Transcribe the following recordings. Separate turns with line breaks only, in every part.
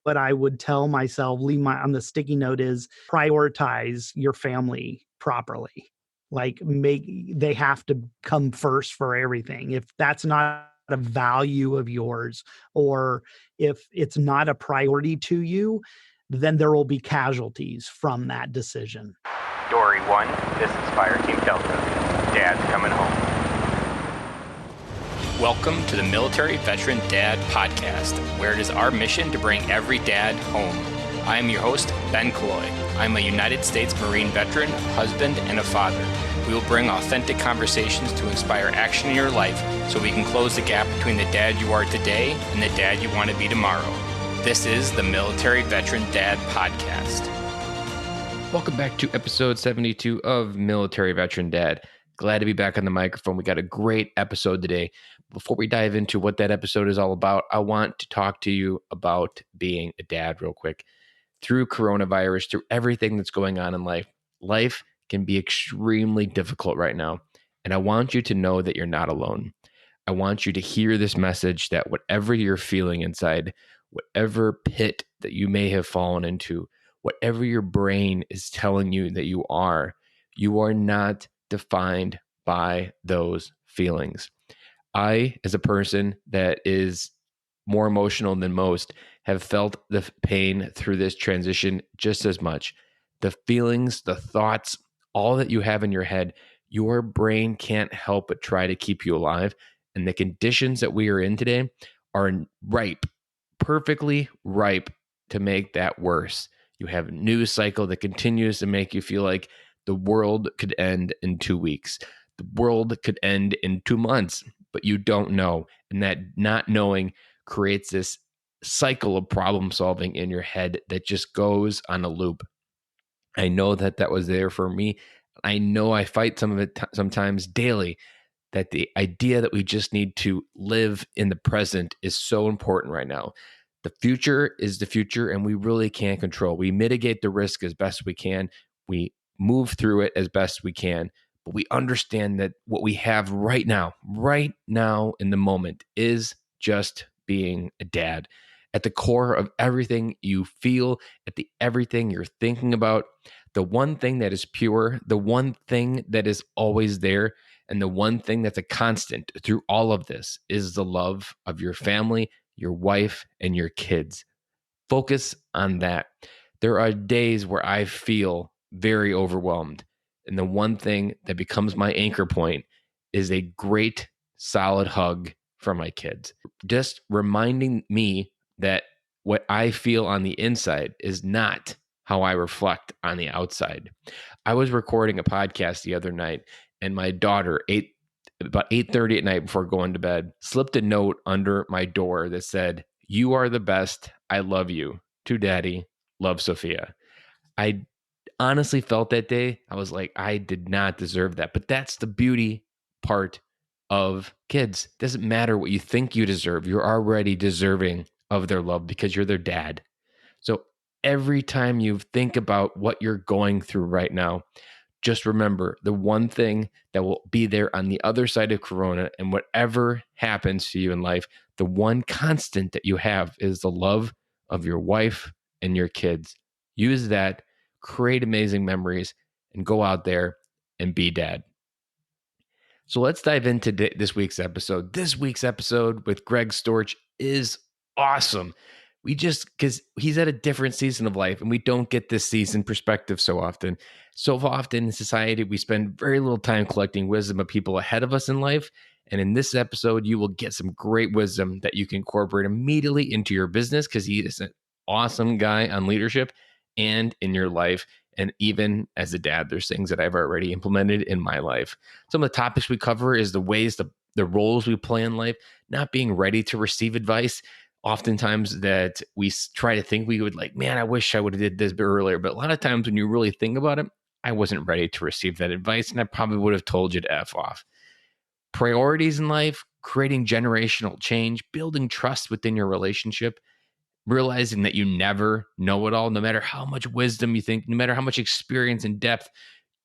what I would tell myself, leave my on the sticky note is prioritize your family properly. Like they have to come first for everything. If that's not a value of yours, or if it's not a priority to you, then there will be casualties from that decision.
Dory 1, this is Fire Team Delta. Dad's coming home. Welcome to the Military Veteran Dad Podcast, where it is our mission to bring every dad home. I am your host, Ben Cloy. I'm a United States Marine veteran, husband, and a father. We will bring authentic conversations to inspire action in your life so we can close the gap between the dad you are today and the dad you want to be tomorrow. This is the Military Veteran Dad Podcast.
Welcome back to episode 72 of Military Veteran Dad. Glad to be back on the microphone. We got a great episode today. Before we dive into what that episode is all about, I want to talk to you about being a dad real quick. Through coronavirus, through everything that's going on in life, life can be extremely difficult right now. And I want you to know that you're not alone. I want you to hear this message that whatever you're feeling inside, whatever pit that you may have fallen into, whatever your brain is telling you that you are not defined by those feelings. I, as a person that is more emotional than most, have felt the pain through this transition just as much. The feelings, the thoughts, all that you have in your head, your brain can't help but try to keep you alive. And the conditions that we are in today are ripe, perfectly ripe to make that worse. You have a news cycle that continues to make you feel like the world could end in 2 weeks. The world could end in 2 months, but you don't know. And that not knowing creates this cycle of problem solving in your head that just goes on a loop. I know that was there for me. I know I fight some of it sometimes daily, that the idea that we just need to live in the present is so important right now. The future is the future, and we really can't control. We mitigate the risk as best we can. We move through it as best we can, but we understand that what we have right now in the moment is just being a dad. At the core of everything you feel, everything you're thinking about, the one thing that is pure, the one thing that is always there, and the one thing that's a constant through all of this is the love of your family, your wife, and your kids. Focus on that. There are days where I feel very overwhelmed. And the one thing that becomes my anchor point is a great, solid hug from my kids. Just reminding me that what I feel on the inside is not how I reflect on the outside. I was recording a podcast the other night, and my daughter, about 8:30 at night before going to bed, slipped a note under my door that said, "You are the best. I love you. To Daddy. Love, Sophia." I honestly felt that day, I was like, I did not deserve that. But that's the beauty part of kids. It doesn't matter what you think you deserve. You're already deserving of their love because you're their dad. So every time you think about what you're going through right now, just remember the one thing that will be there on the other side of Corona, and whatever happens to you in life, the one constant that you have is the love of your wife and your kids. Use that, create amazing memories, and go out there and be dad. So let's dive into this week's episode. This week's episode with Greg Storch is awesome. Because he's at a different season of life, and we don't get this season perspective so often. So often in society, we spend very little time collecting wisdom of people ahead of us in life. And in this episode, you will get some great wisdom that you can incorporate immediately into your business, because he is an awesome guy on leadership and in your life. And even as a dad, there's things that I've already implemented in my life. Some of the topics we cover is the ways, the roles we play in life, not being ready to receive advice. Oftentimes that we try to think we would like, man, I wish I would have did this bit earlier. But a lot of times when you really think about it, I wasn't ready to receive that advice, and I probably would have told you to F off. Priorities in life, creating generational change, building trust within your relationship, realizing that you never know it all, no matter how much wisdom you think, no matter how much experience and depth,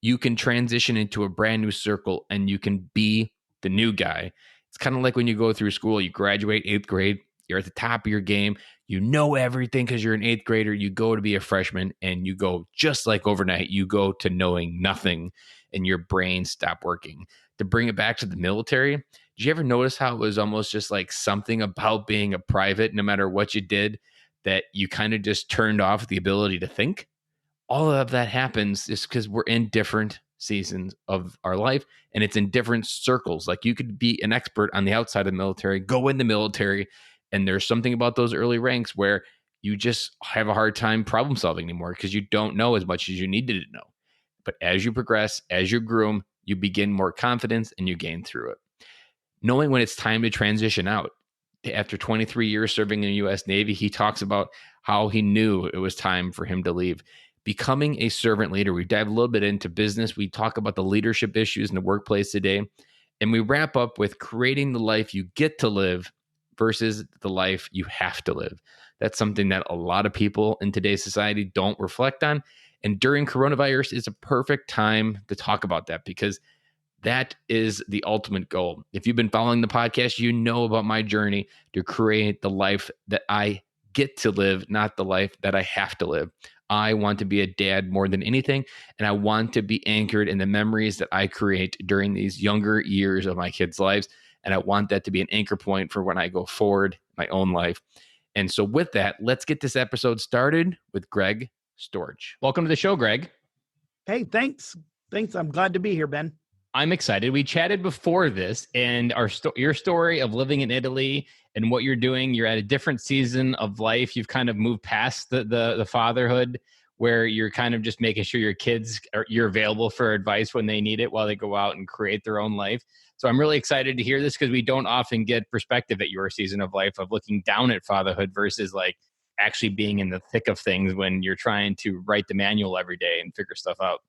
you can transition into a brand new circle and you can be the new guy. It's kind of like when you go through school, you graduate 8th grade, you're at the top of your game, You know everything because you're an eighth grader. You go to be a freshman and you go just like overnight, you go to knowing nothing and your brain stopped working. To bring it back to the military, did you ever notice how it was almost just like something about being a private, no matter what you did, that you kind of just turned off the ability to think? All of that happens is because we're in different seasons of our life and it's in different circles. Like you could be an expert on the outside of the military, go in the military, and there's something about those early ranks where you just have a hard time problem solving anymore because you don't know as much as you needed to know. But as you progress, as you groom, you begin more confidence and you gain through it. Knowing when it's time to transition out. After 23 years serving in the U.S. Navy, he talks about how he knew it was time for him to leave. Becoming a servant leader. We dive a little bit into business. We talk about the leadership issues in the workplace today. And we wrap up with creating the life you get to live versus the life you have to live. That's something that a lot of people in today's society don't reflect on. And during coronavirus is a perfect time to talk about that because that is the ultimate goal. If you've been following the podcast, you know about my journey to create the life that I get to live, not the life that I have to live. I want to be a dad more than anything, and I want to be anchored in the memories that I create during these younger years of my kids' lives. And I want that to be an anchor point for when I go forward in my own life. And so with that, let's get this episode started with Greg Storch. Welcome to the show, Greg.
Hey, thanks. I'm glad to be here, Ben.
I'm excited. We chatted before this, and your story of living in Italy and what you're doing. You're at a different season of life. You've kind of moved past the fatherhood, where you're kind of just making sure you're available for advice when they need it while they go out and create their own life. So I'm really excited to hear this because we don't often get perspective at your season of life of looking down at fatherhood versus like actually being in the thick of things when you're trying to write the manual every day and figure stuff out.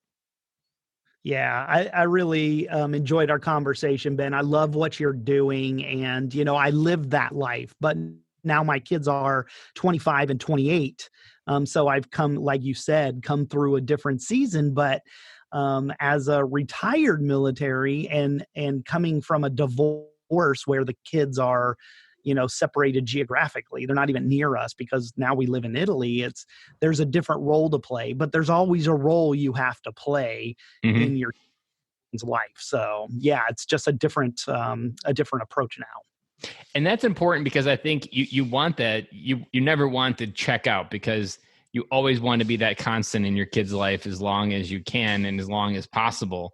Yeah, I really enjoyed our conversation, Ben. I love what you're doing. And, I lived that life, but now my kids are 25 and 28. So I've like you said, come through a different season. But as a retired military and coming from a divorce where the kids are, separated geographically. They're not even near us because now we live in Italy. There's a different role to play, but there's always a role you have to play in your life. So yeah, it's just a different approach now.
And that's important because I think you want that. You never want to check out because you always want to be that constant in your kid's life as long as you can and as long as possible.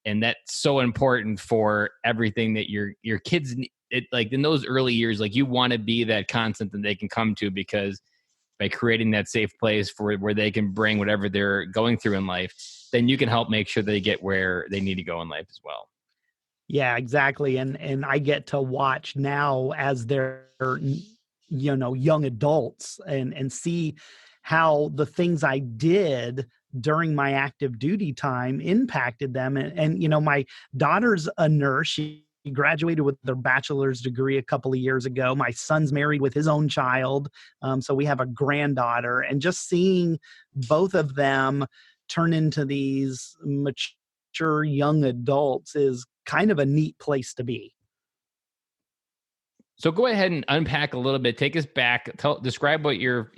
And that's so important for everything that your kids need. Like in those early years, like you want to be that constant that they can come to because by creating that safe place where they can bring whatever they're going through in life, then you can help make sure they get where they need to go in life as well.
Yeah, exactly. And I get to watch now as they're, young adults and see how the things I did during my active duty time impacted them. And my daughter's a nurse. She graduated with their bachelor's degree a couple of years ago. My son's married with his own child. So we have a granddaughter, and just seeing both of them turn into these mature young adults is kind of a neat place to be.
So go ahead and unpack a little bit. Take us back. Describe what your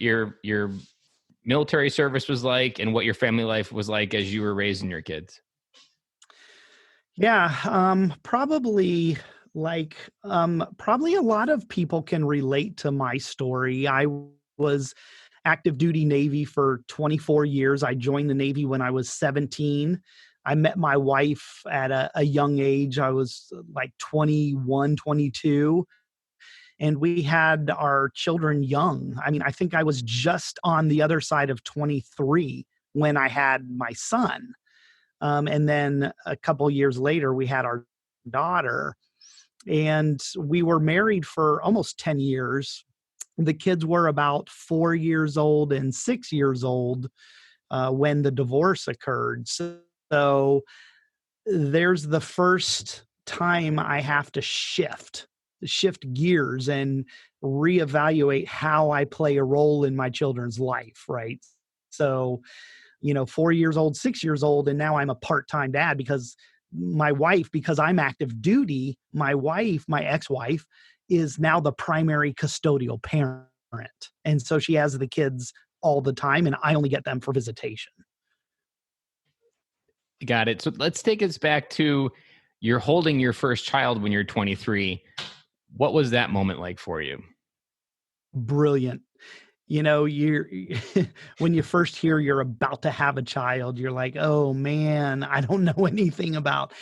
military service was like and what your family life was like as you were raising your kids.
Yeah, probably a lot of people can relate to my story. I was active duty Navy for 24 years. I joined the Navy when I was 17. I met my wife at a young age. I was like 21, 22. And we had our children young. I mean, I think I was just on the other side of 23 when I had my son. And then a couple of years later, we had our daughter, and we were married for almost 10 years. The kids were about 4 years old and 6 years old when the divorce occurred. So there's the first time I have to shift gears and reevaluate how I play a role in my children's life, right? So 4 years old, 6 years old, and now I'm a part-time dad because I'm active duty, my ex-wife, is now the primary custodial parent. And so she has the kids all the time, and I only get them for visitation.
Got it. So let's take us back to you're holding your first child when you're 23. What was that moment like for you?
Brilliant. You're when you first hear you're about to have a child, you're like, oh man, I don't know anything about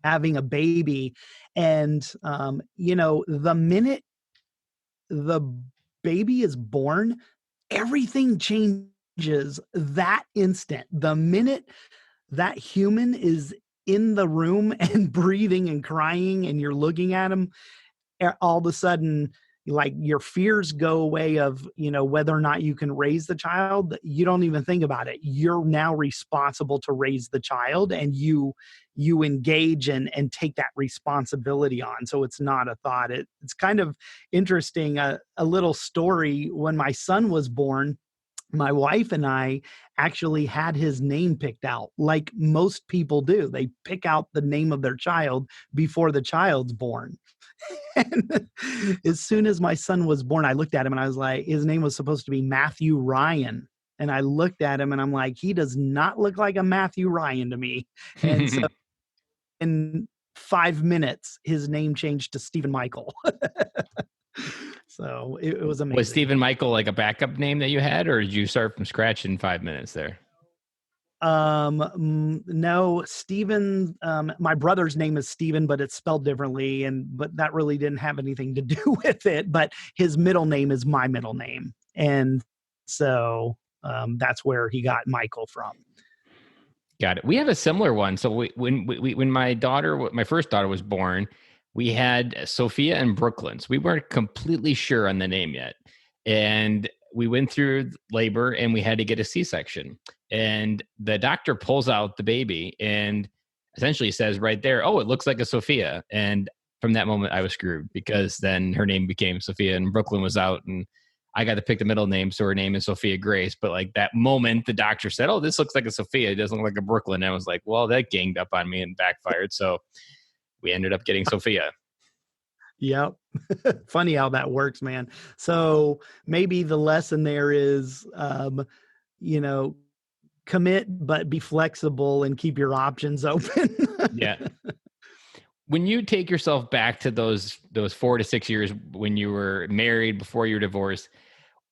having a baby. And the minute the baby is born, everything changes that instant. The minute that human is in the room and breathing and crying and you're looking at him, all of a sudden, like, your fears go away of, whether or not you can raise the child. You don't even think about it. You're now responsible to raise the child, and you engage and take that responsibility on. So it's not a thought. It's kind of interesting. A little story: when my son was born, my wife and I actually had his name picked out, like most people do. They pick out the name of their child before the child's born. And as soon as my son was born, I looked at him and I was like, his name was supposed to be Matthew Ryan. And I looked at him and I'm like, he does not look like a Matthew Ryan to me. And so in 5 minutes, his name changed to Stephen Michael. So it was amazing.
Was Stephen Michael like a backup name that you had, or did you start from scratch in 5 minutes there?
No, Stephen, my brother's name is Stephen, but it's spelled differently, but that really didn't have anything to do with it. But his middle name is my middle name. And so that's where he got Michael from.
Got it. We have a similar one. So when my first daughter was born, we had Sophia and Brooklyn. So we weren't completely sure on the name yet. And we went through labor and we had to get a C-section. And the doctor pulls out the baby and essentially says right there, oh, it looks like a Sophia. And from that moment, I was screwed, because then her name became Sophia and Brooklyn was out, and I got to pick the middle name. So her name is Sophia Grace. But like that moment, the doctor said, oh, this looks like a Sophia. It doesn't look like a Brooklyn. And I was like, well, that ganged up on me and backfired. So we ended up getting Sophia.
Yep. Funny how that works, man. So maybe the lesson there is, commit, but be flexible and keep your options open.
Yeah. When you take yourself back to those 4 to 6 years when you were married, before you were divorced,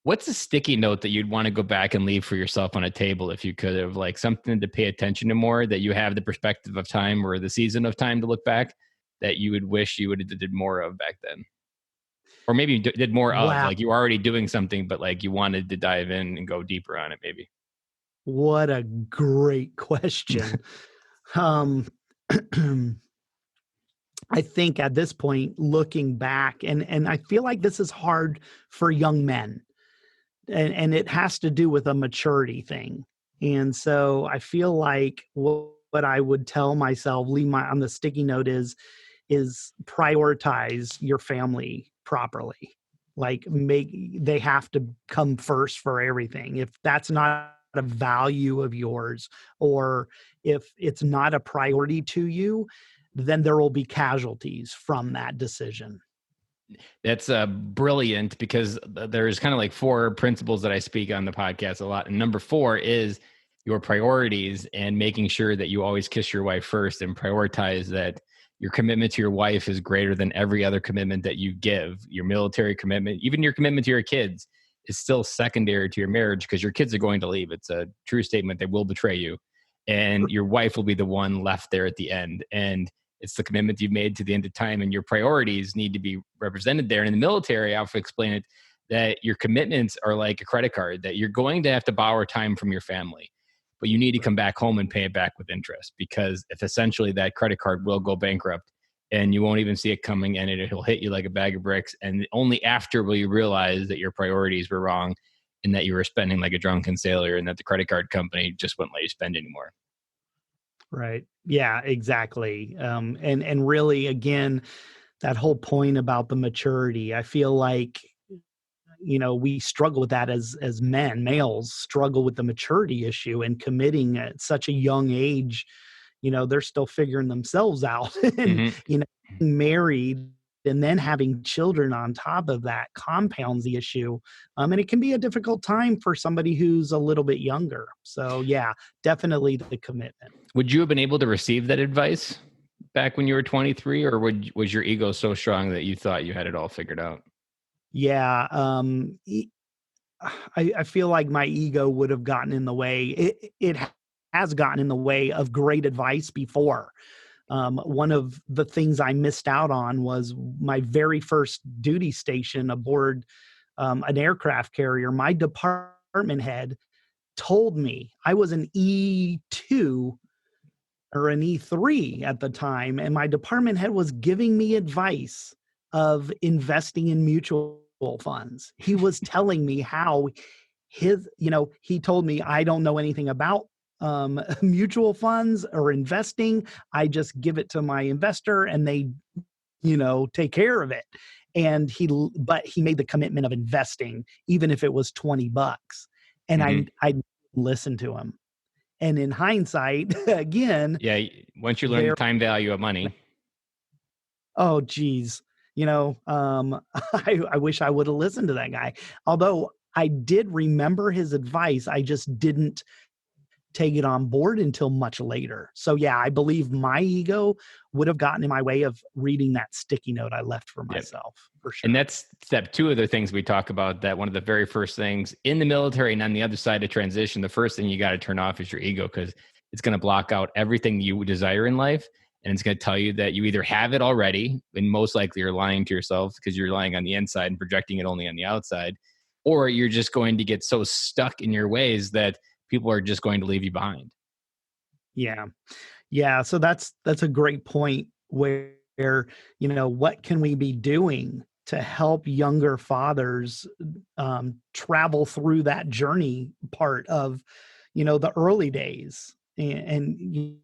what's a sticky note that you'd want to go back and leave for yourself on a table, if you could have, like something to pay attention to more, that you have the perspective of time or the season of time to look back, that you would wish you would have did more of back then? Or maybe you did more of, like you were already doing something, but like you wanted to dive in and go deeper on it maybe.
What a great question. I think at this point, looking back, and I feel like this is hard for young men, and it has to do with a maturity thing. And so I feel like what I would tell myself, on the sticky note, is prioritize your family properly. Like, they have to come first for everything. If that's not a value of yours, or if it's not a priority to you, then there will be casualties from that decision.
That's brilliant, because there's kind of like 4 principles that I speak on the podcast a lot. And number 4 is your priorities, and making sure that you always kiss your wife first, and prioritize that your commitment to your wife is greater than every other commitment that you give. Your military commitment, even your commitment to your kids, is still secondary to your marriage, because your kids are going to leave. It's a true statement. They will betray you, and your wife will be the one left there at the end. And it's the commitment you've made to the end of time, and your priorities need to be represented there. And in the military, I often explain it, that your commitments are like a credit card, that you're going to have to borrow time from your family, but you need to come back home and pay it back with interest, because if essentially that credit card will go bankrupt and you won't even see it coming, and it'll hit you like a bag of bricks. And only after will you realize that your priorities were wrong, and that you were spending like a drunken sailor, and that the credit card company just wouldn't let you spend anymore.
Right. Yeah, exactly. And really, again, that whole point about the maturity, I feel like, we struggle with that as males struggle with the maturity issue, and committing at such a young age. They're still figuring themselves out. And,
Mm-hmm.
married and then having children on top of that compounds the issue. And it can be a difficult time for somebody who's a little bit younger. So yeah, definitely the commitment.
Would you have been able to receive that advice back when you were 23, or was your ego so strong that you thought you had it all figured out?
Yeah. I feel like my ego would have gotten in the way. It has gotten in the way of great advice before. One of the things I missed out on was my very first duty station aboard an aircraft carrier. My department head told me I was an E2 or an E3 at the time, and my department head was giving me advice of investing in mutual funds. He was telling me how he told me I don't know anything about mutual funds or investing. I just give it to my investor and they, take care of it. And but he made the commitment of investing, even if it was $20. And I listened to him. And in hindsight, again,
Yeah, once you learn the time value of money.
Oh, geez. I wish I would have listened to that guy. Although I did remember his advice, I just didn't take it on board until much later. So yeah, I believe my ego would have gotten in my way of reading that sticky note I left for myself, for sure.
And that's step 2 of the things we talk about, that one of the very first things in the military and on the other side of transition, the first thing you got to turn off is your ego, because it's going to block out everything you desire in life. And it's going to tell you that you either have it already, and most likely you're lying to yourself because you're lying on the inside and projecting it only on the outside, or you're just going to get so stuck in your ways that people are just going to leave you behind.
Yeah. Yeah. So that's a great point where, what can we be doing to help younger fathers travel through that journey part of, the early days and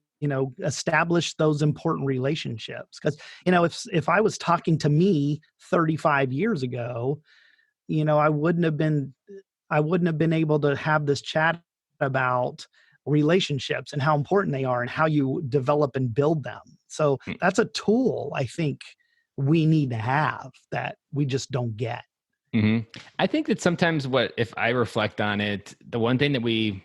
establish those important relationships. Because, if I was talking to me 35 years ago, I wouldn't have been able to have this chat about relationships and how important they are and how you develop and build them. So that's a tool I think we need to have that we just don't get.
Mm-hmm. I think that sometimes if I reflect on it, the one thing that we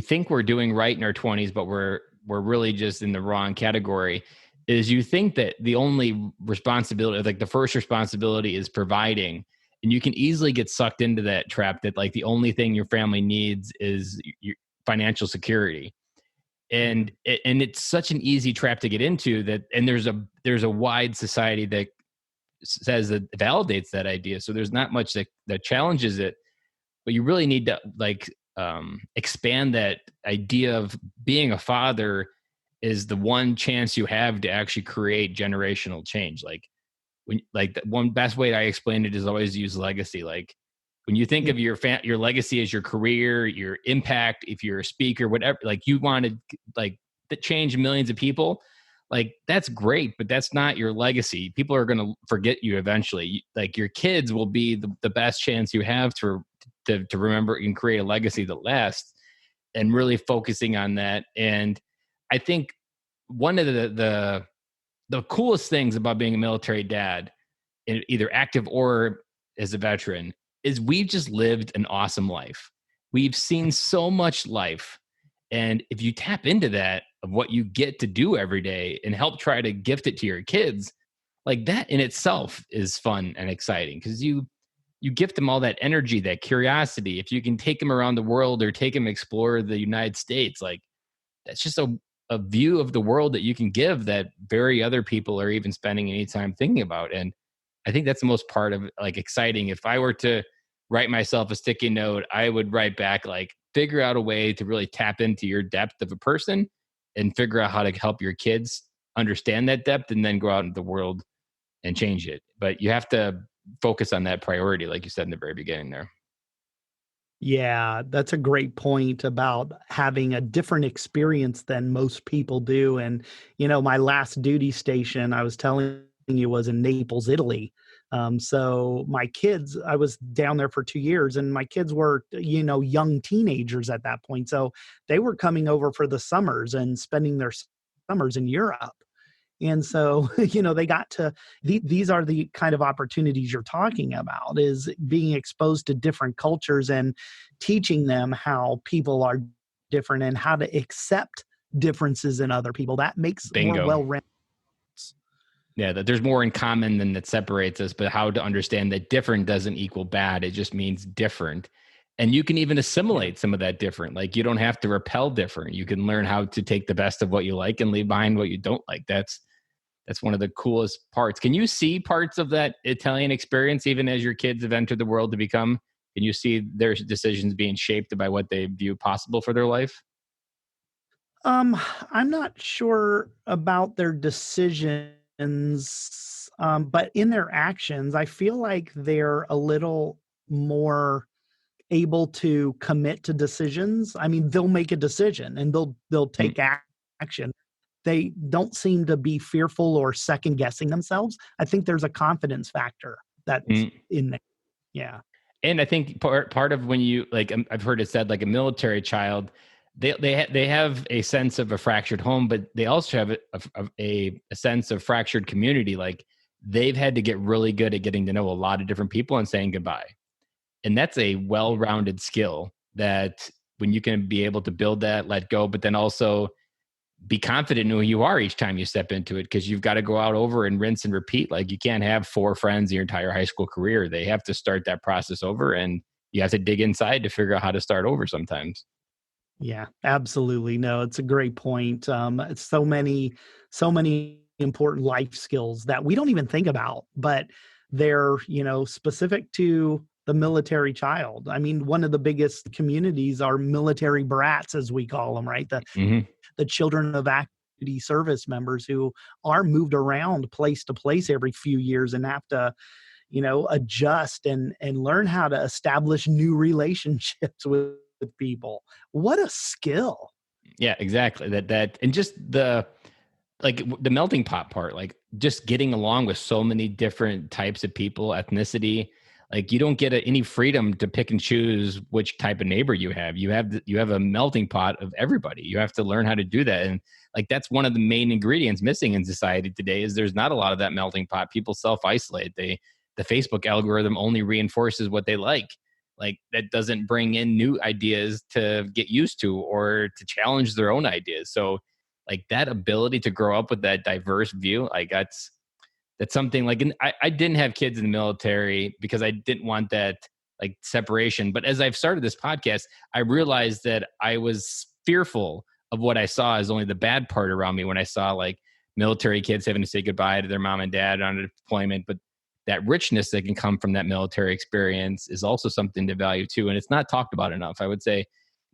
think we're doing right in our 20s, but we're really just in the wrong category, is you think that the only responsibility, like the first responsibility, is providing. And you can easily get sucked into that trap that like the only thing your family needs is your financial security. And it's such an easy trap to get into that. And there's a wide society that says that validates that idea. So there's not much that challenges it, but you really need to expand that idea of being a father is the one chance you have to actually create generational change. The one best way I explain it is always use legacy. Like when you think of your legacy as your career, your impact, if you're a speaker, whatever, like you wanted to change millions of people, like that's great, but that's not your legacy. People are going to forget you eventually. Like your kids will be the best chance you have to remember and create a legacy that lasts, and really focusing on that. And I think one of the coolest things about being a military dad, either active or as a veteran, is we've just lived an awesome life. We've seen so much life. And if you tap into that, of what you get to do every day and help try to gift it to your kids, like that in itself is fun and exciting, because you gift them all that energy, that curiosity. If you can take them around the world or take them explore the United States, like that's just a view of the world that you can give that very other people are even spending any time thinking about. And I think that's the most part of like exciting. If I were to write myself a sticky note, I would write back, like, figure out a way to really tap into your depth of a person and figure out how to help your kids understand that depth and then go out into the world and change it. But you have to focus on that priority, like you said in the very beginning there.
Yeah, that's a great point about having a different experience than most people do. And, my last duty station, I was telling you, was in Naples, Italy. So my kids, I was down there for 2 years, and my kids were, young teenagers at that point. So they were coming over for the summers and spending their summers in Europe. And so, they got to, these are the kind of opportunities you're talking about, is being exposed to different cultures and teaching them how people are different and how to accept differences in other people. That makes more
Bingo.
well-rounded.
Yeah, that there's more in common than that separates us, but how to understand that different doesn't equal bad. It just means different. And you can even assimilate some of that different. Like, you don't have to repel different. You can learn how to take the best of what you like and leave behind what you don't like. That's one of the coolest parts. Can you see parts of that Italian experience even as your kids have entered the world to become? Can you see their decisions being shaped by what they view possible for their life?
I'm not sure about their decisions, but in their actions, I feel like they're a little more able to commit to decisions. I mean, they'll make a decision and they'll take action. They don't seem to be fearful or second guessing themselves. I think there's a confidence factor that's
Mm.
in there. Yeah.
And I think part of when you like, I've heard it said, like a military child, they have a sense of a fractured home, but they also have a sense of fractured community. Like, they've had to get really good at getting to know a lot of different people and saying goodbye. And that's a well-rounded skill that when you can be able to build that, let go, but then also be confident in who you are each time you step into it, because you've got to go out over and rinse and repeat. Like, you can't have 4 friends your entire high school career. They have to start that process over, and you have to dig inside to figure out how to start over sometimes.
Yeah, absolutely. No, it's a great point. It's so many important life skills that we don't even think about, but they're, specific to the military child. I mean, one of the biggest communities are military brats, as we call them, right?
Hmm.
The children of active duty service members who are moved around place to place every few years and have to, adjust and learn how to establish new relationships with people. What a skill.
Yeah, exactly. And just the melting pot part, like just getting along with so many different types of people, ethnicity. Like, you don't get any freedom to pick and choose which type of neighbor you have. You have a melting pot of everybody. You have to learn how to do that. And like, that's one of the main ingredients missing in society today, is there's not a lot of that melting pot. People self-isolate. The Facebook algorithm only reinforces what they like. Like, that doesn't bring in new ideas to get used to or to challenge their own ideas. So like, that ability to grow up with that diverse view, like that's something like, and I didn't have kids in the military because I didn't want that like separation. But as I've started this podcast, I realized that I was fearful of what I saw as only the bad part around me, when I saw like military kids having to say goodbye to their mom and dad on a deployment. But that richness that can come from that military experience is also something to value too. And it's not talked about enough. I would say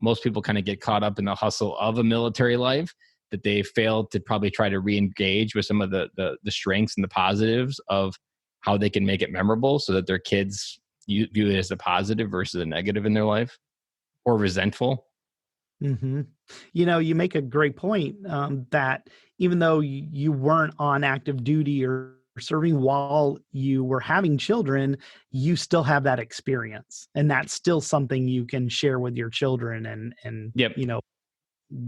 most people kind of get caught up in the hustle of a military life, that they failed to probably try to re-engage with some of the strengths and the positives of how they can make it memorable, so that their kids view it as a positive versus a negative in their life, or resentful.
Hmm. You make a great point, that even though you weren't on active duty or serving while you were having children, you still have that experience, and that's still something you can share with your children and
Yep.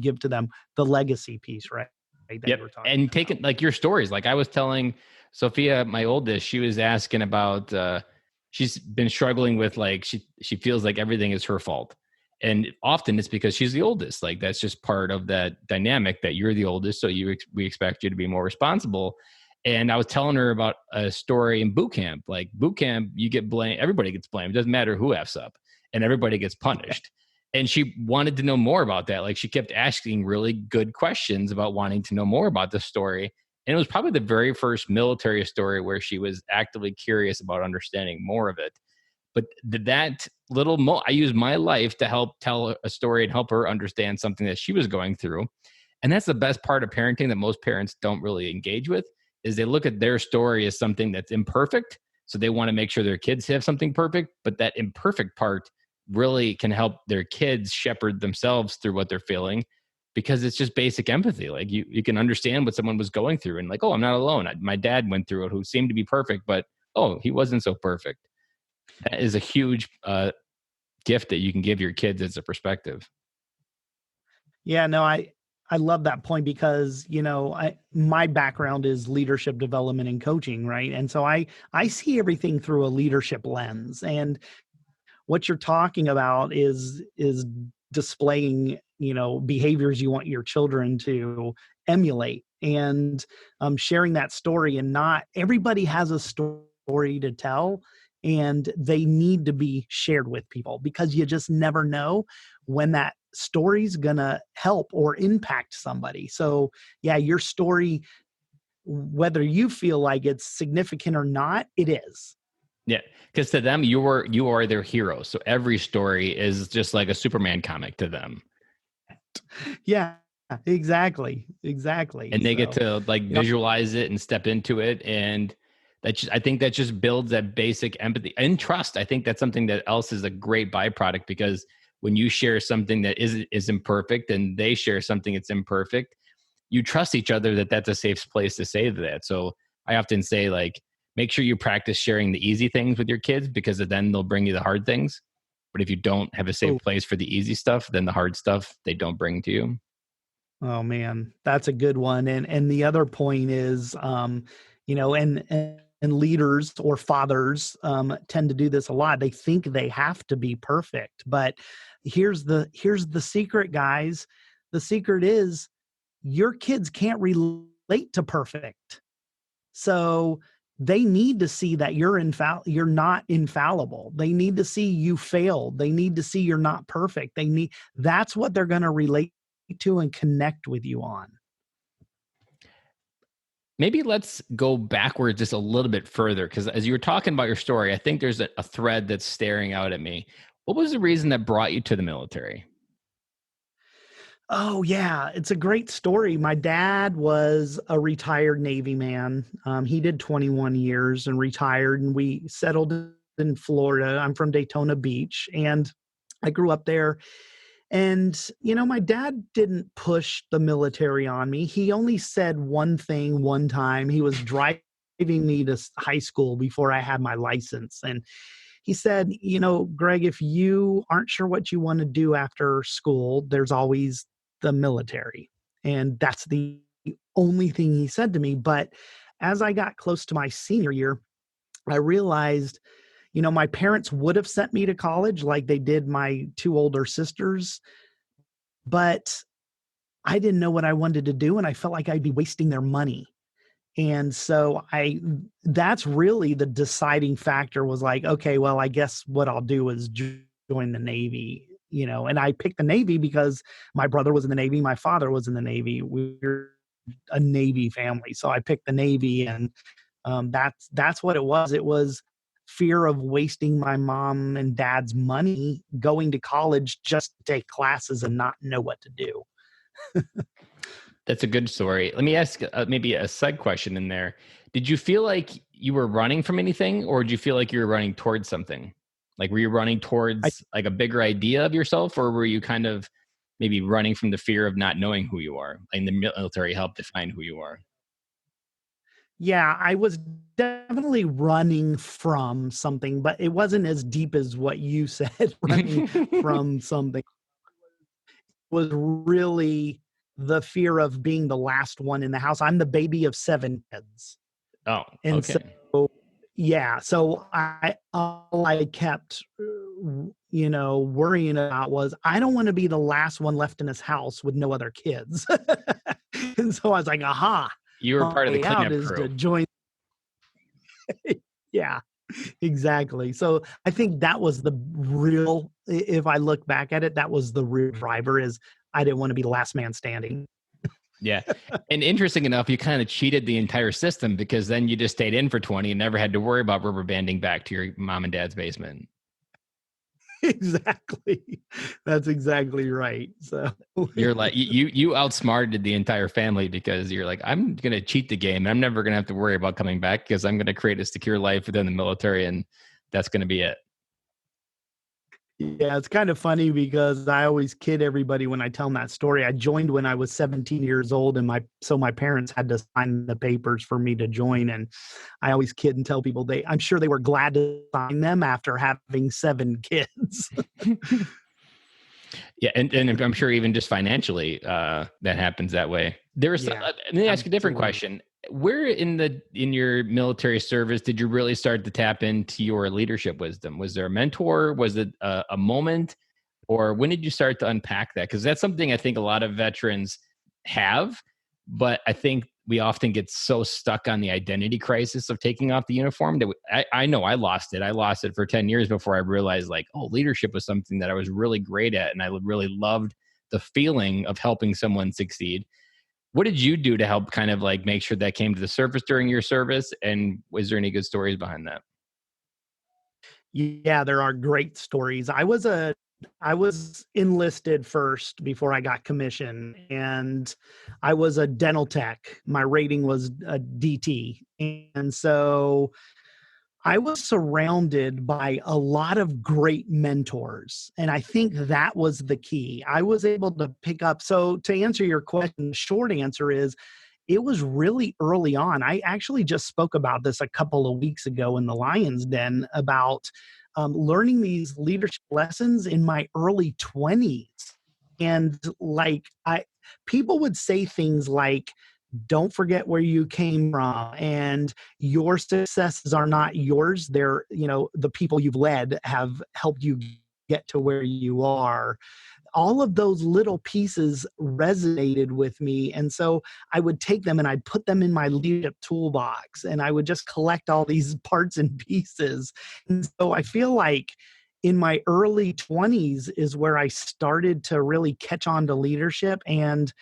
give to them, the legacy piece, right? That you
Yep.
were talking
And
about.
taking like your stories. Like, I was telling Sophia, my oldest, she was asking about she's been struggling with, like, she feels like everything is her fault. And often it's because she's the oldest. Like, that's just part of that dynamic, that you're the oldest, so we expect you to be more responsible. And I was telling her about a story in boot camp. Like, boot camp, you get blamed, everybody gets blamed. It doesn't matter who F's up, and everybody gets punished. And she wanted to know more about that. Like, she kept asking really good questions about wanting to know more about the story. And it was probably the very first military story where she was actively curious about understanding more of it. But that little I used my life to help tell a story and help her understand something that she was going through. And that's the best part of parenting that most parents don't really engage with, is they look at their story as something that's imperfect. So they want to make sure their kids have something perfect, but that imperfect part really can help their kids shepherd themselves through what they're feeling, because it's just basic empathy. Like, you can understand what someone was going through, and like, oh, I'm not alone. My dad went through it, who seemed to be perfect, but oh, he wasn't so perfect. That is a huge gift that you can give your kids as a perspective.
Yeah, no, I love that point because, my background is leadership development and coaching, right? And so I see everything through a leadership lens. And what you're talking about is displaying, behaviors you want your children to emulate, and sharing that story. And not everybody has a story to tell, and they need to be shared with people, because you just never know when that story's gonna help or impact somebody. So yeah, your story, whether you feel like it's significant or not, it is.
Yeah, because to them, you are their hero. So every story is just like a Superman comic to them,
Yeah, exactly.
and they get
So
to like
you know,
visualize it and step into it. And I think that just builds that basic empathy and trust. I think that's something that else is a great byproduct, because when you share something that is imperfect and they share something that's imperfect, you trust each other that that's a safe place to say that. So I often say, like, make sure you practice sharing the easy things with your kids, because then they'll bring you the hard things. But if you don't have a safe
oh,
place for the easy stuff, then the hard stuff they don't bring to you.
oh man, that's a good one. And the other point is, and leaders or fathers tend to do this a lot. They think they have to be perfect, but here's the secret, guys. The secret is your kids can't relate to perfect. So they need to see that you're not infallible. They need to see you failed. They need to see you're not perfect. That's what they're going to relate to and connect with you on.
Maybe let's go backwards just a little bit further, because as you were talking about your story, I think there's a thread that's staring out at me. What was the reason that brought you to the military?
Oh yeah, it's a great story. My dad was a retired Navy man. He did 21 years and retired, and we settled in Florida. I'm from Daytona Beach, and I grew up there. And, my dad didn't push the military on me. He only said one thing one time. He was driving me to high school before I had my license. And he said, Greg, if you aren't sure what you want to do after school, there's always the military. And that's the only thing he said to me. But as I got close to my senior year, I realized, my parents would have sent me to college like they did my two older sisters, but I didn't know what I wanted to do, and I felt like I'd be wasting their money. And so that's really the deciding factor, was like, okay, well, I guess what I'll do is join the Navy, and I picked the Navy because my brother was in the Navy. My father was in the Navy. We're a Navy family. So I picked the Navy, and that's what it was. It was fear of wasting my mom and dad's money going to college just to take classes and not know what to do.
That's a good story. Let me ask maybe a side question in there. Did you feel like you were running from anything, or did you feel like you were running towards something? Like, were you running
I,
towards like a bigger idea of yourself, or were you kind of maybe running from the fear of not knowing who you are? And the military helped define who you are.
yeah, I was definitely running from something, but it wasn't as deep as what you said, running from something. Was really the fear of being the last one in the house. I'm the baby of 7 kids.
Oh,
And so,
okay.
yeah, so all I kept, worrying about was, I don't want to be the last one left in this house with no other kids. And so I was like, aha,
You were
my
part of the
way out
cleanup
is to
crew.
join. Yeah, exactly. So I think that was the real, if I look back at it, that was the real driver, is I didn't want to be the last man standing.
Yeah. And interesting enough, you kind of cheated the entire system, because then you just stayed in for 20 and never had to worry about rubber banding back to your mom and dad's basement.
Exactly. That's exactly right. So
You're like, you outsmarted the entire family, because you're like, I'm going to cheat the game. And I'm never going to have to worry about coming back, because I'm going to create a secure life within the military. And that's going to be it.
yeah, it's kind of funny because I always kid everybody when I tell them that story. I joined when I was 17 years old, and my parents had to sign the papers for me to join. And I always kid and tell people I'm sure they were glad to sign them after having 7 kids.
Yeah, and I'm sure even just financially, that happens that way. There's.
Yeah,
Let me ask you a different
absolutely.
question. Where in your military service did you really start to tap into your leadership wisdom? Was there a mentor? Was it a moment, or when did you start to unpack that? Because that's something I think a lot of veterans have, but I think we often get so stuck on the identity crisis of taking off the uniform that I know I lost it. I lost it for 10 years before I realized, like, oh, leadership was something that I was really great at. And I really loved the feeling of helping someone succeed. What did you do to help kind of like make sure that came to the surface during your service? And was there any good stories behind that?
Yeah, there are great stories. I was enlisted first before I got commissioned, and I was a dental tech. My rating was a DT. And so I was surrounded by a lot of great mentors. And I think that was the key. I was able to pick up. So, to answer your question, the short answer is it was really early on. I actually just spoke about this a couple of weeks ago in the Lion's Den about learning these leadership lessons in my early 20s. And like, people would say things like, don't forget where you came from, and your successes are not yours. They're, the people you've led have helped you get to where you are. All of those little pieces resonated with me. And so I would take them and I'd put them in my leadership toolbox, and I would just collect all these parts and pieces. And so I feel like in my early 20s is where I started to really catch on to leadership. And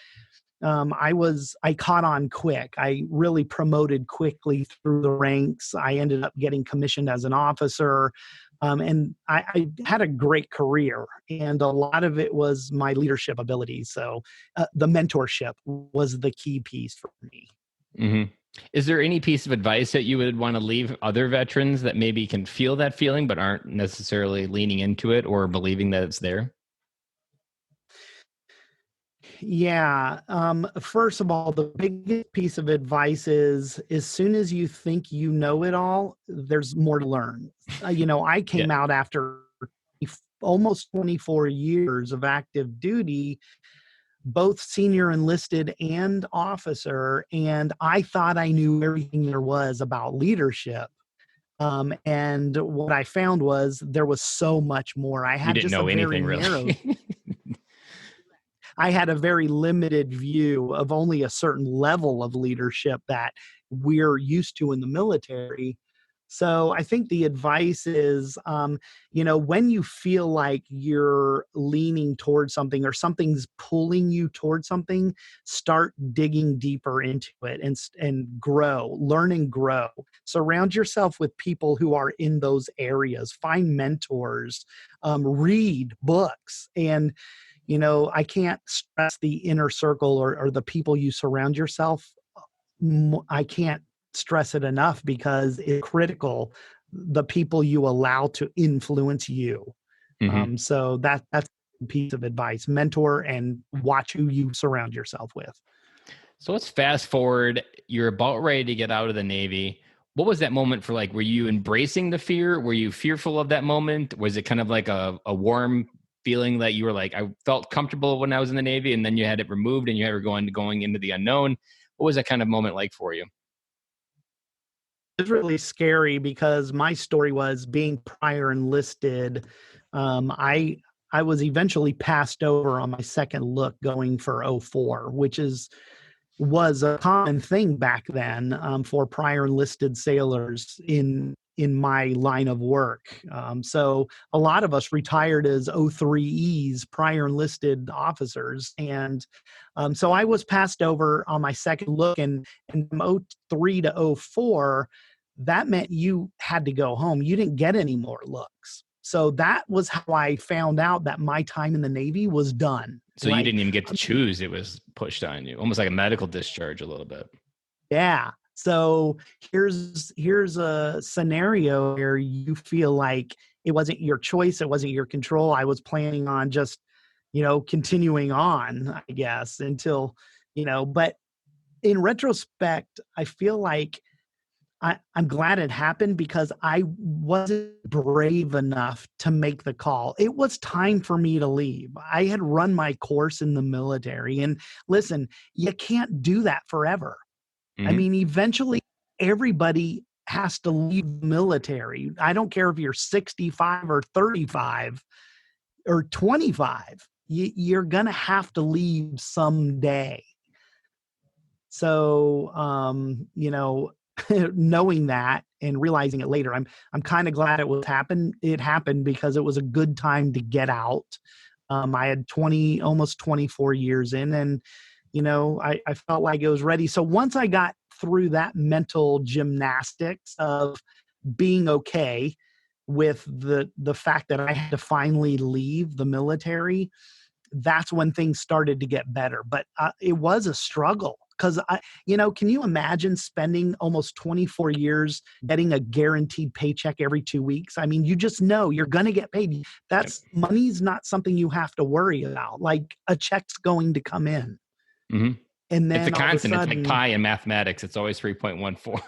I caught on quick. I really promoted quickly through the ranks. I ended up getting commissioned as an officer. And I had a great career, and a lot of it was my leadership abilities. So the mentorship was the key piece for me.
Hmm. Is there any piece of advice that you would want to leave other veterans that maybe can feel that feeling but aren't necessarily leaning into it or believing that it's there?
Yeah. First of all, the biggest piece of advice is as soon as you think you know it all, there's more to learn. I
Yeah.
came out after almost 24 years of active duty, both senior enlisted and officer, and I thought I knew everything there was about leadership. And what I found was there was so much more.
You didn't know anything really.
I had a very limited view of only a certain level of leadership that we're used to in the military. So I think the advice is, when you feel like you're leaning towards something or something's pulling you towards something, start digging deeper into it and grow, learn and grow. Surround yourself with people who are in those areas. Find mentors, read books, and I can't stress the inner circle or the people you surround yourself. I can't stress it enough because it's critical, the people you allow to influence you.
Hmm.
So that's a piece of advice. Mentor and watch who you surround yourself with.
So let's fast forward. You're about ready to get out of the Navy. What was that moment for like? Were you embracing the fear? Were you fearful of that moment? Was it kind of like a warm feeling that you were like, I felt comfortable when I was in the Navy, and then you had it removed and you were going into the unknown? What was that kind of moment like for you?
It's really scary because my story was being prior enlisted. I was eventually passed over on my second look going for '04, which was a common thing back then, for prior enlisted sailors in my line of work. So a lot of us retired as '03Es, prior enlisted officers, and so I was passed over on my second look, and from '03 to '04, that meant you had to go home. You didn't get any more looks. So that was how I found out that my time in the Navy was done.
So you
Like,
didn't even get to choose; it was pushed on you, almost like a medical discharge, a little bit.
yeah. So here's a scenario where you feel like it wasn't your choice, it wasn't your control. I was planning on just, continuing on, I guess, until, but in retrospect, I feel like I'm glad it happened because I wasn't brave enough to make the call. It was time for me to leave. I had run my course in the military. And listen, you can't do that forever. I
Mhm.
mean, eventually everybody has to leave the military. I don't care if you're 65 or 35 or 25. You're going to have to leave someday. So, knowing that and realizing it later, I'm kind of glad it happened because it was a good time to get out. I had almost 24 years in, and I felt like it was ready. So once I got through that mental gymnastics of being okay with the fact that I had to finally leave the military, that's when things started to get better. But it was a struggle because can you imagine spending almost 24 years getting a guaranteed paycheck every 2 weeks? I mean, you just know you're going to get paid.
Yep.
Money's not something you have to worry about. Like a check's going to come in.
Mhm.
And
It's a
then all of a
constant. It's like
sudden,
pi in mathematics. It's always 3.14.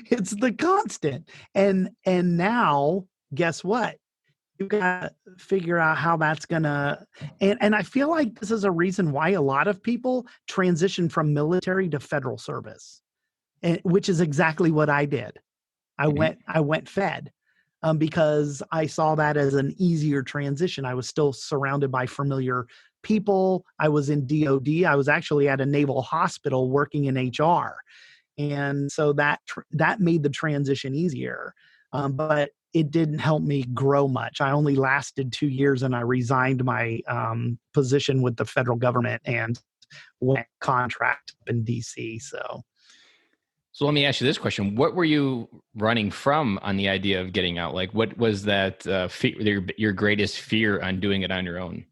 it's the constant. And now, guess what? You gotta figure out how that's gonna and I feel like this is a reason why a lot of people transition from military to federal service, which is exactly what I did.
Mhm.
I went fed, because I saw that as an easier transition. I was still surrounded by familiar people. I was in DOD. I was actually at a naval hospital working in HR, and so that made the transition easier. But it didn't help me grow much. I only lasted 2 years, and I resigned my position with the federal government and went contract up in DC.
So let me ask you this question: what were you running from on the idea of getting out? Like, what was that your greatest fear on doing it on your own?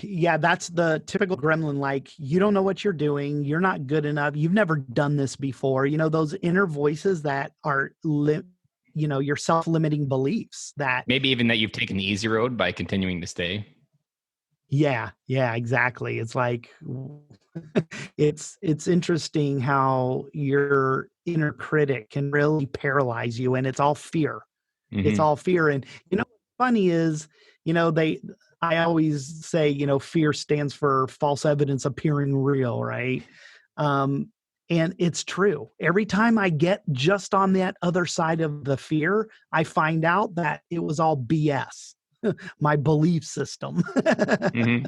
Yeah, that's the typical gremlin. Like, you don't know what you're doing. You're not good enough. You've never done this before. Those inner voices that are, your self-limiting beliefs that,
Maybe even that you've taken the easy road by continuing to stay.
yeah, exactly. It's like, it's interesting how your inner critic can really paralyze you, and it's all fear. It's
Hmm.
all fear. And what's funny is, they I always say, fear stands for false evidence appearing real, right? Um, and it's true. Every time I get just on that other side of the fear, I find out that it was all BS, my belief system.
Hmm.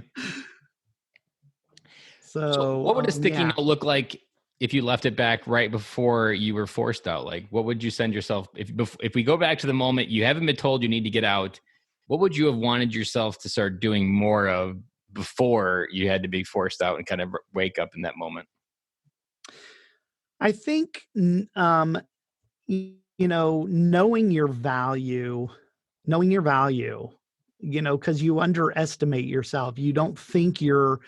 So,
So,
what would a sticky
yeah.
note look like if you left it back right before you were forced out? Like, what would you send yourself if we go back to the moment you haven't been told you need to get out? What would you have wanted yourself to start doing more of before you had to be forced out and kind of wake up in that moment?
I think, knowing your value, because you underestimate yourself. You don't think you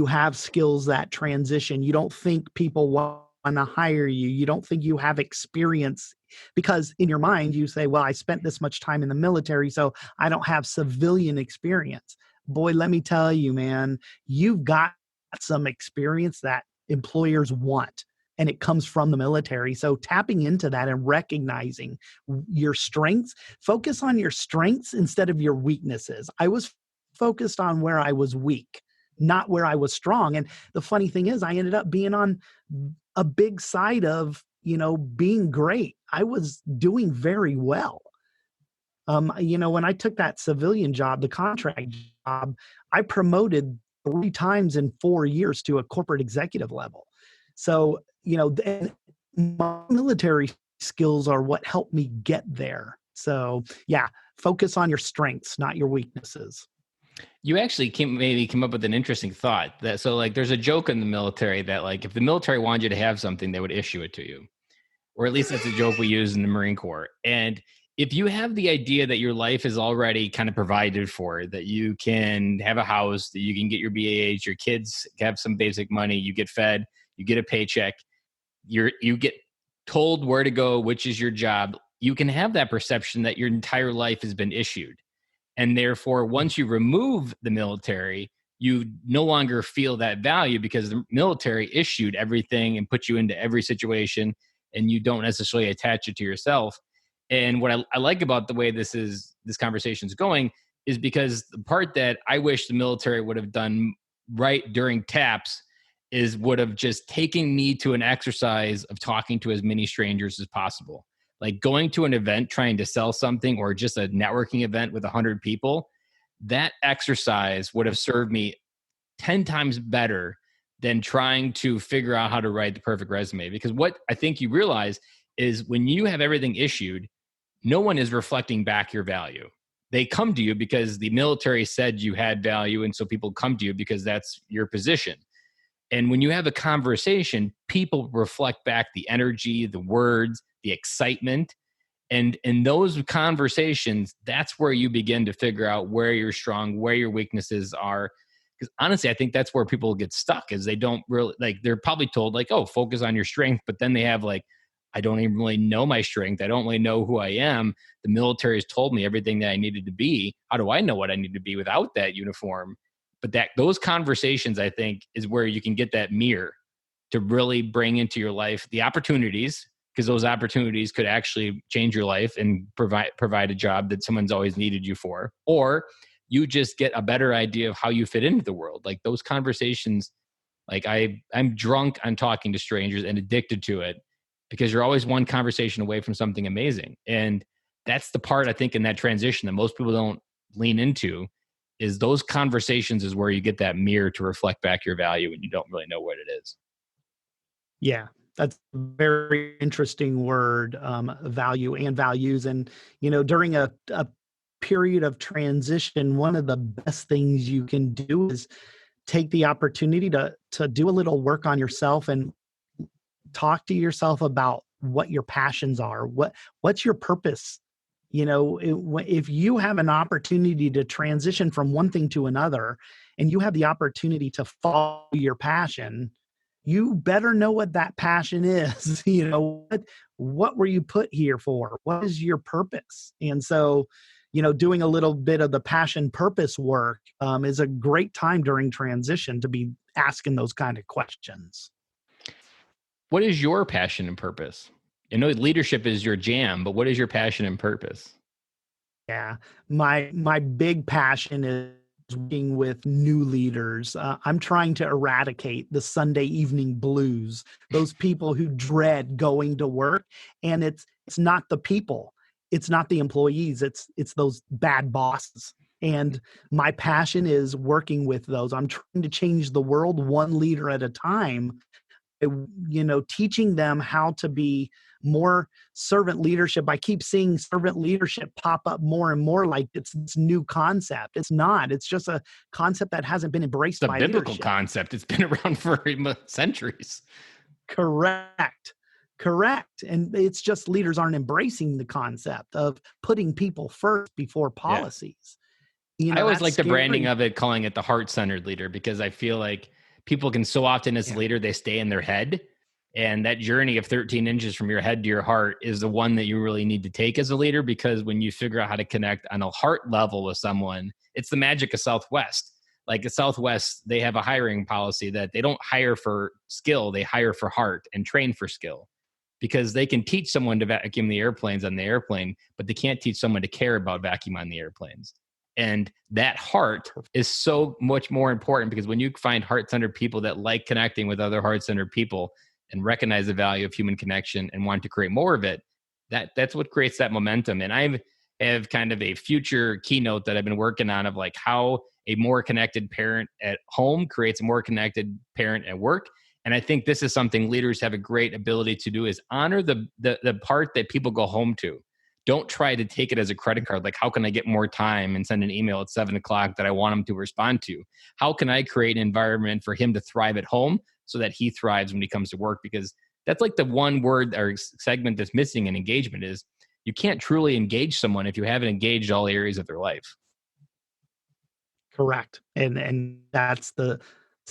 have skills that transition. You don't think people want to hire you. You don't think you have experience because in your mind you say, well, I spent this much time in the military, so I don't have civilian experience. Boy, let me tell you, man, you've got some experience that employers want, and it comes from the military. So tapping into that and recognizing your strengths, focus on your strengths instead of your weaknesses. I was focused on where I was weak, not where I was strong. And the funny thing is, I ended up being on a big side of, being great. I was doing very well. When I took that civilian job, the contract job, I promoted 3 times in 4 years to a corporate executive level. So, my military skills are what helped me get there. So, yeah, focus on your strengths, not your weaknesses.
You actually maybe came up with an interesting thought that so like there's a joke in the military that like if the military wanted you to have something, they would issue it to you. Or at least that's a joke we use in the Marine Corps. And if you have the idea that your life is already kind of provided for, that you can have a house, that you can get your BAH, your kids have some basic money, you get fed, you get a paycheck, you get told where to go, which is your job, you can have that perception that your entire life has been issued. And therefore, once you remove the military,
you no longer feel that value because the military issued everything and put you into every situation, and you don't necessarily attach it to yourself. And what I like about the way this conversation is going is because the part that I wish the military would have done right during TAPS is would have just taken me to an exercise of talking to as many strangers as possible. Like going to an event, trying to sell something, or just a networking event with 100 people, that exercise would have served me 10 times better than trying to figure out how to write the perfect resume. Because what I think you realize is when you have everything issued, no one is reflecting back your value. They come to you because the military said you had value, and so people come to you because that's your position. And when you have a conversation, people reflect back the energy, the words, the excitement. And in those conversations, that's where you begin to figure out where you're strong, where your weaknesses are. Because honestly, I think that's where people get stuck, is they don't really, like, they're probably told like, oh, focus on your strength. But then they have like, I don't even really know my strength. I don't really know who I am. The military has told me everything that I needed to be. How do I know what I need to be without that uniform? But those conversations, I think, is where you can get that mirror to really bring into your life the opportunities, because those opportunities could actually change your life and provide a job that someone's always needed you for. Or you just get a better idea of how you fit into the world. Like those conversations, like I'm drunk on talking to strangers and addicted to it, because you're always one conversation away from something amazing. And that's the part, I think, in that transition that most people don't lean into, is those conversations is where you get that mirror to reflect back your value and you don't really know what it is.
Yeah, that's a very interesting word, value and values. And, during a period of transition, one of the best things you can do is take the opportunity to do a little work on yourself and talk to yourself about what your passions are. What's your purpose? If you have an opportunity to transition from one thing to another, and you have the opportunity to follow your passion, you better know what that passion is. What were you put here for? What is your purpose? And so, doing a little bit of the passion purpose work is a great time during transition to be asking those kind of questions.
What is your passion and purpose? I know leadership is your jam, but what is your passion and purpose?
Yeah, my big passion is working with new leaders. I'm trying to eradicate the Sunday evening blues, those people who dread going to work. And it's not the people, it's not the employees, it's those bad bosses. And my passion is working with those. I'm trying to change the world one leader at a time, teaching them how to be more servant leadership. I keep seeing servant leadership pop up more and more like it's this new concept. It's not. It's just a concept that hasn't been embraced by leadership.
It's a biblical concept. It's been around for centuries.
Correct. And it's just leaders aren't embracing the concept of putting people first before policies.
I always like the branding of it, calling it the heart-centered leader, because I feel like people can so often as a leader, they stay in their head. And that journey of 13 inches from your head to your heart is the one that you really need to take as a leader, because when you figure out how to connect on a heart level with someone, it's the magic of Southwest. Like at Southwest, they have a hiring policy that they don't hire for skill, they hire for heart and train for skill, because they can teach someone to vacuum the airplanes on the airplane, but they can't teach someone to care about vacuum on the airplanes. And that heart is so much more important, because when you find heart-centered people that like connecting with other heart-centered people and recognize the value of human connection and want to create more of it, that's what creates that momentum. And I have kind of a future keynote that I've been working on of like how a more connected parent at home creates a more connected parent at work. And I think this is something leaders have a great ability to do, is honor the part that people go home to. Don't try to take it as a credit card. Like, how can I get more time and send an email at 7:00 that I want him to respond to? How can I create an environment for him to thrive at home so that he thrives when he comes to work? Because that's like the one word or segment that's missing in engagement, is you can't truly engage someone if you haven't engaged all areas of their life.
Correct. And that's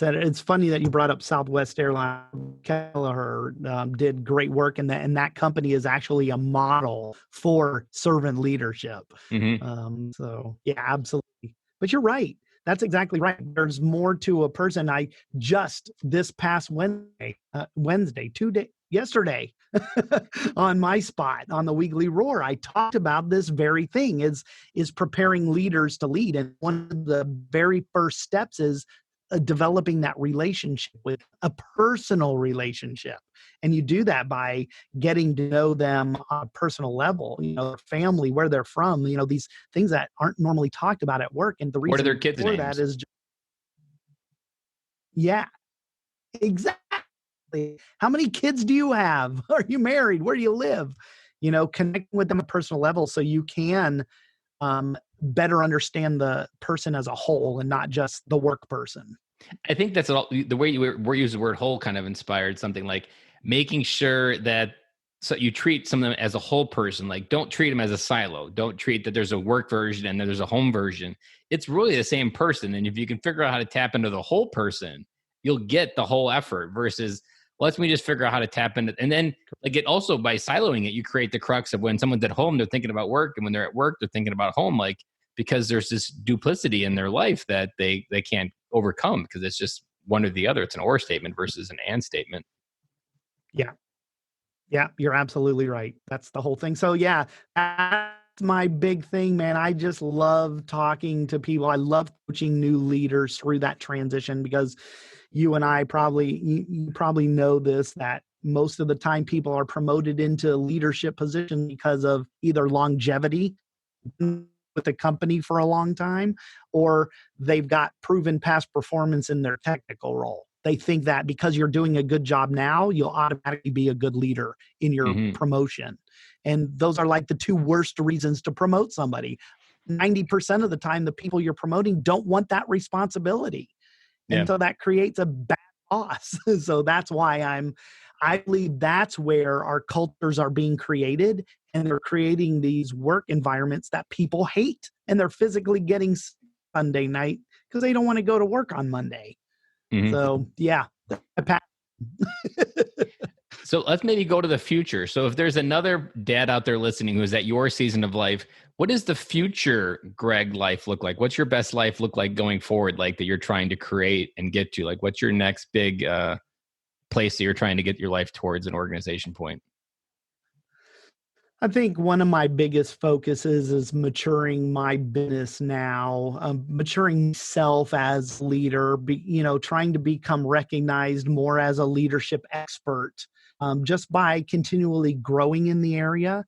it's funny that you brought up Southwest Airlines. Kelleher did great work in that, and that company is actually a model for servant leadership.
Mm-hmm.
So yeah, absolutely. But you're right. That's exactly right. There's more to a person. I just this past yesterday, on my spot on the Weekly Roar, I talked about this very thing: is preparing leaders to lead, and one of the very first steps is developing that relationship, with a personal relationship. And you do that by getting to know them on a personal level, their family, where they're from, these things that aren't normally talked about at work. And the
What are their
reason
kids'
for that
names?
is, yeah, exactly. How many kids do you have? Are you married? Where do you live? Connecting with them at a personal level so you can better understand the person as a whole and not just the work person.
I think that's all the way we're using the word whole kind of inspired something like making sure that so you treat some of them as a whole person. Like, don't treat them as a silo. Don't treat that there's a work version and there's a home version. It's really the same person. And if you can figure out how to tap into the whole person, you'll get the whole effort versus let me just figure out how to tap into. And then like it also by siloing it, you create the crux of when someone's at home, they're thinking about work. And when they're at work, they're thinking about home. Like, because there's this duplicity in their life that they can't overcome because it's just one or the other. It's an or statement versus an and statement.
Yeah. Yeah, you're absolutely right. That's the whole thing. So yeah, that's my big thing, man. I just love talking to people. I love coaching new leaders through that transition because you and I you probably know this, that most of the time people are promoted into leadership positions because of either longevity with the company for a long time, or they've got proven past performance in their technical role. They think that because you're doing a good job now, you'll automatically be a good leader in your promotion. And those are like the two worst reasons to promote somebody. 90% of the time, the people you're promoting don't want that responsibility.
Yeah.
And so that creates a bad boss. So that's why I believe that's where our cultures are being created, and they're creating these work environments that people hate, and they're physically getting Sunday night because they don't want to go to work on Monday. So yeah.
So let's maybe go to the future. So if there's another dad out there listening who's at your season of life, what does the future Greg life look like? What's your best life look like going forward, like that you're trying to create and get to? Like, what's your next big place that you're trying to get your life towards, an organization point?
I think one of my biggest focuses is maturing my business now, maturing myself as leader, trying to become recognized more as a leadership expert, just by continually growing in the area,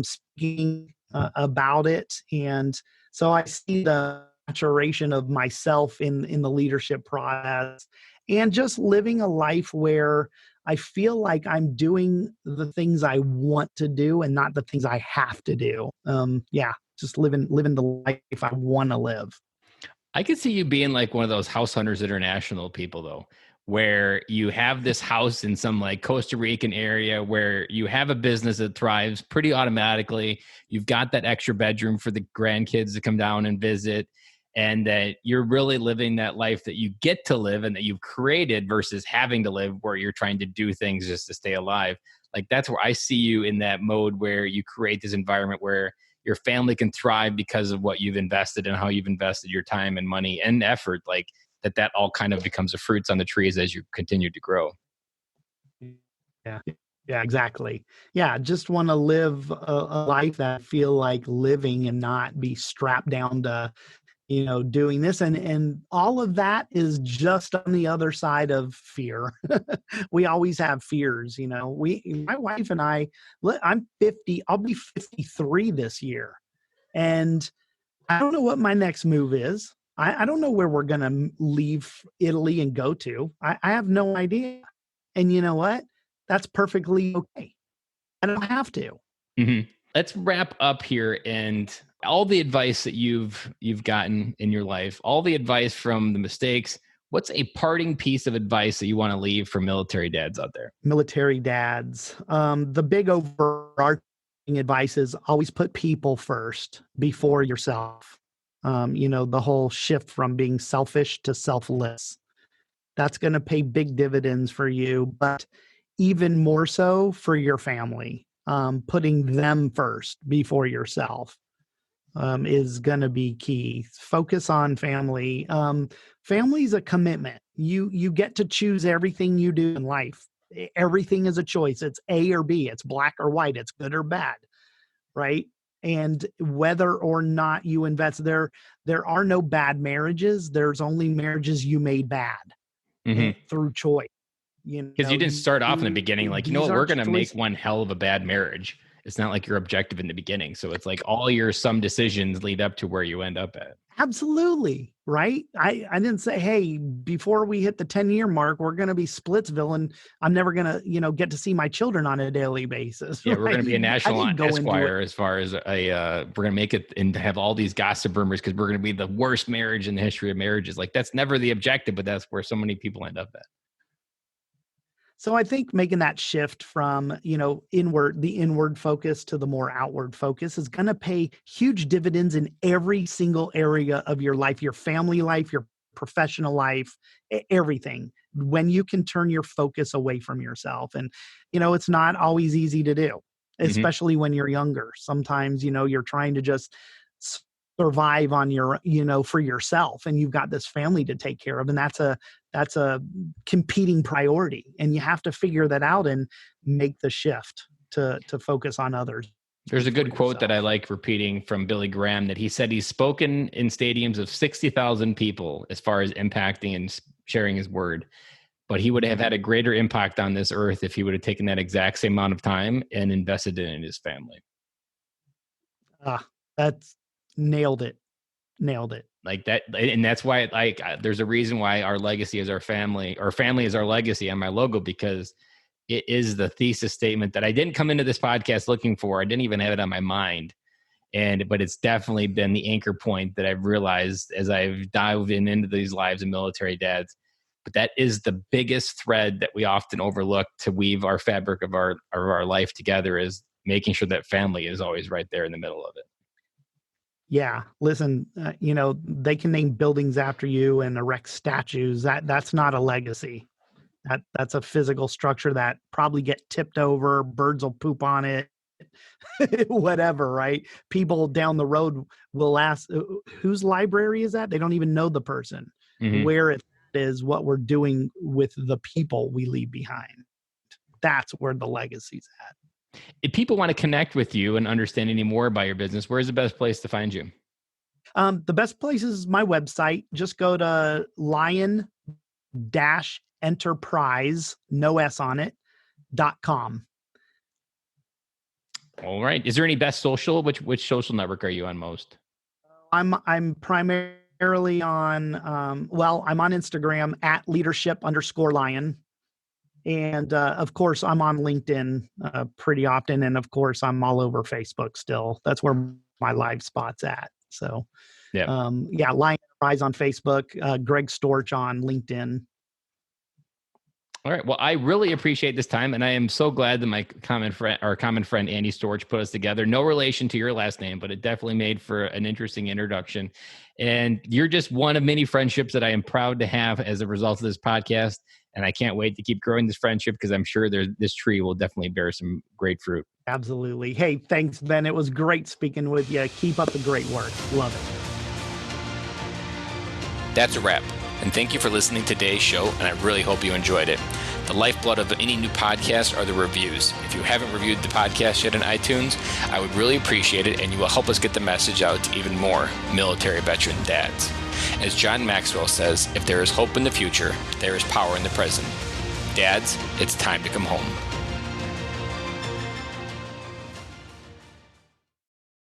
speaking about it. And so I see the maturation of myself in the leadership process, and just living a life where I feel like I'm doing the things I want to do and not the things I have to do. Just living the life I want to live.
I could see you being like one of those House Hunters International people, though, where you have this house in some like Costa Rican area where you have a business that thrives pretty automatically. You've got that extra bedroom for the grandkids to come down and visit, and that you're really living that life that you get to live and that you've created versus having to live where you're trying to do things just to stay alive. Like, that's where I see you in that mode where you create this environment where your family can thrive because of what you've invested and how you've invested your time and money and effort. Like that all kind of becomes the fruits on the trees as you continue to grow.
Yeah. Yeah, exactly. Yeah. Just want to live a life that I feel like living and not be strapped down to, doing this. And all of that is just on the other side of fear. We always have fears, my wife and I'm 50, I'll be 53 this year. And I don't know what my next move is. I don't know where we're going to leave Italy and go to. I have no idea. And you know what? That's perfectly okay. I don't have to.
Let's wrap up here, and all the advice that you've gotten in your life, all the advice from the mistakes. What's a parting piece of advice that you want to leave for military dads out there?
Military dads. The big overarching advice is always put people first before yourself. The whole shift from being selfish to selfless. That's going to pay big dividends for you, but even more so for your family. Putting them first before yourself. is going to be key. Focus on family. Family's a commitment. You get to choose everything you do in life. Everything is a choice. It's A or B. It's black or white. It's good or bad, right? And whether or not you invest there are no bad marriages. There's only marriages you made bad through choice.
Because you didn't start off in the beginning like, we're going to make one hell of a bad marriage. It's not like your objective in the beginning. So it's like all your some decisions lead up to where you end up at.
Absolutely. Right. I didn't say, hey, before we hit the 10-year mark, we're going to be Splitsville and I'm never going to, get to see my children on a daily basis.
Yeah.
Right?
We're going to be a national Esquire as far as we're going to make it and have all these gossip rumors because we're going to be the worst marriage in the history of marriages. Like that's never the objective, but that's where so many people end up at.
So I think making that shift from, the inward focus to the more outward focus is going to pay huge dividends in every single area of your life, your family life, your professional life, everything, when you can turn your focus away from yourself. And, it's not always easy to do, especially when you're younger. Sometimes, you're trying to just survive on your, for yourself, and you've got this family to take care of. And that's a competing priority. And you have to figure that out and make the shift to focus on others.
There's a good quote that I like repeating from Billy Graham that he said he's spoken in stadiums of 60,000 people as far as impacting and sharing his word. But he would have had a greater impact on this earth if he would have taken that exact same amount of time and invested it in his family.
That's nailed it.
Like that. And that's why there's a reason why our legacy is our family, or family is our legacy on my logo, because it is the thesis statement that I didn't come into this podcast looking for. I didn't even have it on my mind. But it's definitely been the anchor point that I've realized as I've dived into these lives of military dads. But that is the biggest thread that we often overlook to weave our fabric of our life together, is making sure that family is always right there in the middle of it.
Yeah. Listen, they can name buildings after you and erect statues. That's not a legacy. That's a physical structure that probably get tipped over. Birds will poop on it, whatever, right? People down the road will ask, whose library is that? They don't even know the person, where it is, what we're doing with the people we leave behind. That's where the legacy's at.
If people want to connect with you and understand any more about your business, where's the best place to find you?
The best place is my website. Just go to lion-enterprise, no S on it, .com.
All right. Is there any best social? Which social network are you on most?
I'm primarily on, I'm on Instagram at leadership_lion. And of course, I'm on LinkedIn pretty often. And of course, I'm all over Facebook still. That's where my live spot's at. So, Lion Enterprise on Facebook, Greg Storch on LinkedIn.
All right. Well, I really appreciate this time. And I am so glad that my common friend Andy Storch put us together. No relation to your last name, but it definitely made for an interesting introduction. And you're just one of many friendships that I am proud to have as a result of this podcast. And I can't wait to keep growing this friendship, because I'm sure this tree will definitely bear some great fruit.
Absolutely. Hey, thanks, Ben. It was great speaking with you. Keep up the great work. Love it.
That's a wrap. And thank you for listening to today's show, and I really hope you enjoyed it. The lifeblood of any new podcast are the reviews. If you haven't reviewed the podcast yet on iTunes, I would really appreciate it, and you will help us get the message out to even more military veteran dads. As John Maxwell says, if there is hope in the future, there is power in the present. Dads, it's time to come home.